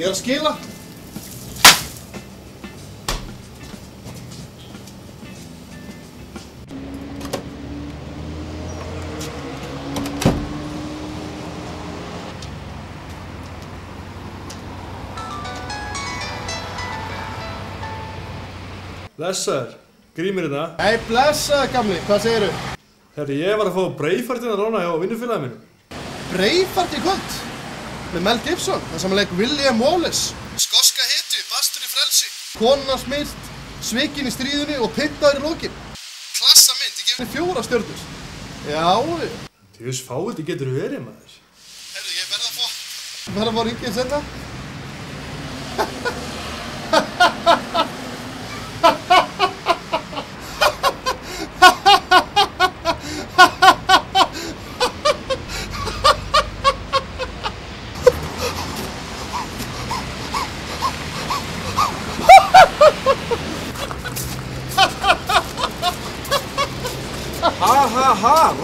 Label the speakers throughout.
Speaker 1: ég að skila.
Speaker 2: Blessaður, Grímur hérna.
Speaker 1: Hei, blessaður gamli, hvað segirðu?
Speaker 2: Herri, ég var að fá Braveheart að lána hjá vinnufélagi mínum.
Speaker 1: Braveheart í kvöld? Með Mel Gibson, það sem leik William Wallace. Skoska hetju, bastur í frelsi. Konan smyrt, svikin í stríðinu og pyntaður í lokin. Klassa mynd, ég gef henni 4 stjörnur. Já.
Speaker 2: Þjus fáið þið getur verið maður.
Speaker 1: Herru, ég verð að fá ringið senda.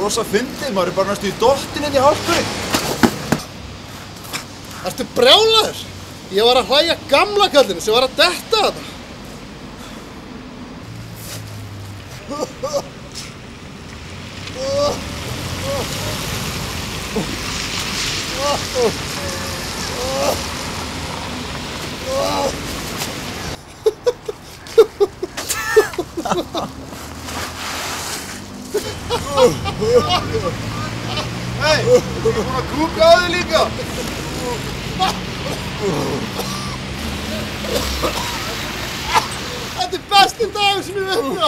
Speaker 3: Rosa fyndið, maður bara næstu í dottinn inn í hálkunni.
Speaker 1: Ertu brjálaður? Ég var að hlæja gamla kallinu sem var að detta þetta.
Speaker 3: Hei, þú er búinn að kúka á þig líka.
Speaker 1: Þetta er besti dagur sem ég veit á.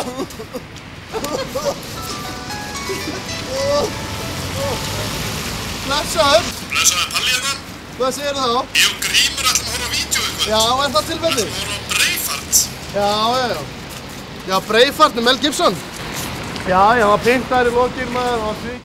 Speaker 1: Blessaður.
Speaker 4: Blessaður, Palli hérna.
Speaker 1: Hvað segir þá?
Speaker 4: Ég og Grímur ætlum að horfa á vídeo eitthvað.
Speaker 1: Já, er það tilfelli?
Speaker 4: Ætlum að horfa á Braveheart.
Speaker 1: Já. Já, Braveheart með Mel Gibson. Já, hann var pyntaður í lokin maður, hann var